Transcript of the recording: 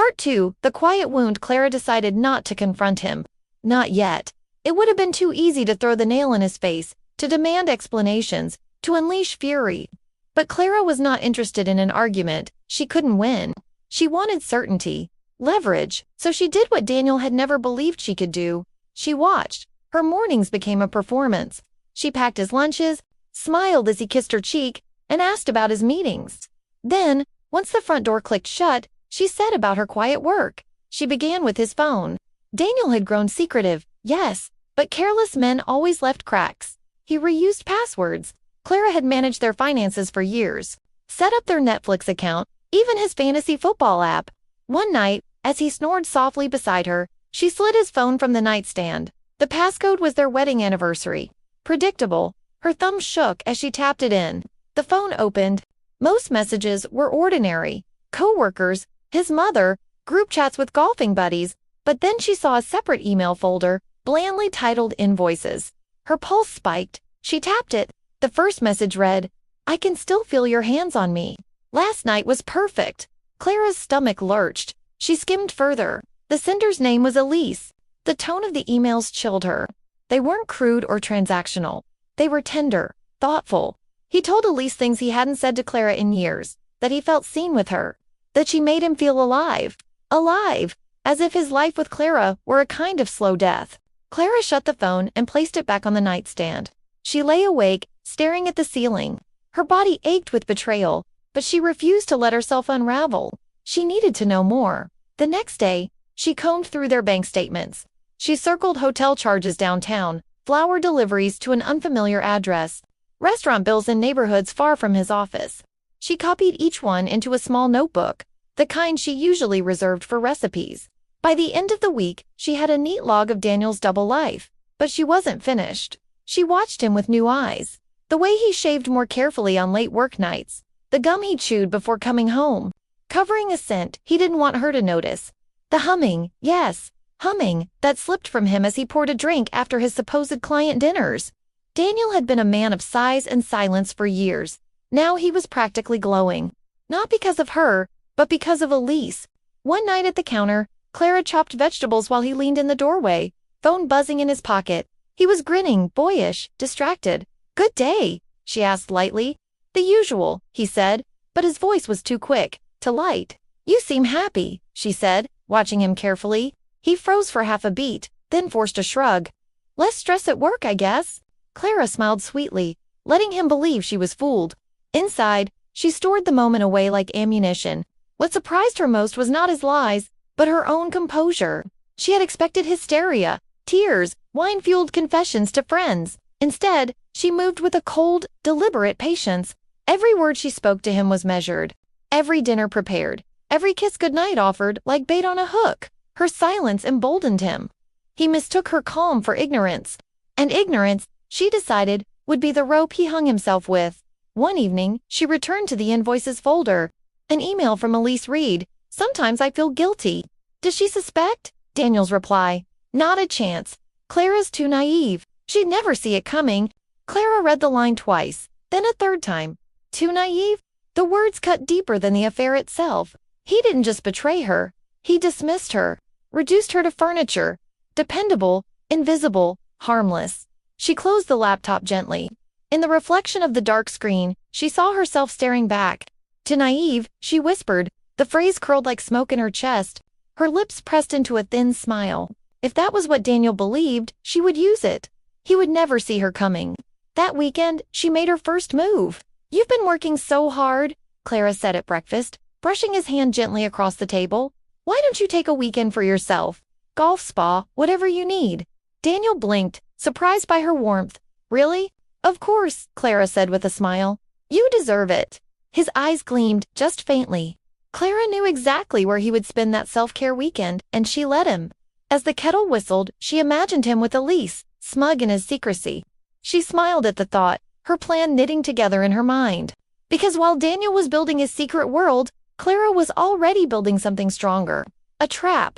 Part 2. The quiet wound. Clara decided not to confront him. Not yet. It would have been too easy to throw the nail in his face, to demand explanations, to unleash fury. But Clara was not interested in an argument. She couldn't win. She wanted certainty, leverage, so she did what Daniel had never believed she could do. She watched. Her mornings became a performance. She packed his lunches, smiled as he kissed her cheek, and asked about his meetings. Then, once the front door clicked shut, she said about her quiet work. She began with his phone. Daniel had grown secretive, yes, but careless men always left cracks. He reused passwords. Clara had managed their finances for years, set up their Netflix account, even his fantasy football app. One night, as he snored softly beside her, she slid his phone from the nightstand. The passcode was their wedding anniversary. Predictable. Her thumb shook as she tapped it in. The phone opened. Most messages were ordinary. Coworkers, his mother, group chats with golfing buddies, but then she saw a separate email folder, blandly titled Invoices. Her pulse spiked. She tapped it. The first message read, "I can still feel your hands on me. Last night was perfect." Clara's stomach lurched. She skimmed further. The sender's name was Elise. The tone of the emails chilled her. They weren't crude or transactional. They were tender, thoughtful. He told Elise things he hadn't said to Clara in years, that he felt seen with her, that she made him feel alive. Alive, as if his life with Clara were a kind of slow death. Clara shut the phone and placed it back on the nightstand. She lay awake, staring at the ceiling. Her body ached with betrayal, but she refused to let herself unravel. She needed to know more. The next day, she combed through their bank statements. She circled hotel charges downtown, flower deliveries to an unfamiliar address, restaurant bills in neighborhoods far from his office. She copied each one into a small notebook, the kind she usually reserved for recipes. By the end of the week, she had a neat log of Daniel's double life, but she wasn't finished. She watched him with new eyes. The way he shaved more carefully on late work nights, the gum he chewed before coming home, covering a scent he didn't want her to notice. The humming, yes, humming, that slipped from him as he poured a drink after his supposed client dinners. Daniel had been a man of sighs and silence for years. Now he was practically glowing. Not because of her, but because of Elise. One night at the counter, Clara chopped vegetables while he leaned in the doorway, phone buzzing in his pocket. He was grinning, boyish, distracted. "Good day," she asked lightly. "The usual," he said, but his voice was too quick, too light. "You seem happy," she said, watching him carefully. He froze for half a beat, then forced a shrug. "Less stress at work, I guess." Clara smiled sweetly, letting him believe she was fooled. Inside, she stored the moment away like ammunition. What surprised her most was not his lies, but her own composure. She had expected hysteria, tears, wine-fueled confessions to friends. Instead, she moved with a cold, deliberate patience. Every word she spoke to him was measured. Every dinner prepared. Every kiss goodnight offered like bait on a hook. Her silence emboldened him. He mistook her calm for ignorance. And ignorance, she decided, would be the rope he hung himself with. One evening, she returned to the invoices folder. An email from Elise Reed. "Sometimes I feel guilty." Does she suspect? Daniel's reply. Not a chance. Clara's too naive. She'd never see it coming. Clara read the line twice, then a third time. Too naive? The words cut deeper than the affair itself. He didn't just betray her. He dismissed her, reduced her to furniture. Dependable, invisible, harmless. She closed the laptop gently. In the reflection of the dark screen, she saw herself staring back. "Too naive," she whispered. The phrase curled like smoke in her chest. Her lips pressed into a thin smile. If that was what Daniel believed, she would use it. He would never see her coming. That weekend, she made her first move. "You've been working so hard," Clara said at breakfast, brushing his hand gently across the table. "Why don't you take a weekend for yourself? Golf, spa, whatever you need." Daniel blinked, surprised by her warmth. "Really?" "Of course," Clara said with a smile. "You deserve it." His eyes gleamed, just faintly. Clara knew exactly where he would spend that self-care weekend, and she let him. As the kettle whistled, she imagined him with Elise, smug in his secrecy. She smiled at the thought, her plan knitting together in her mind. Because while Daniel was building his secret world, Clara was already building something stronger. A trap.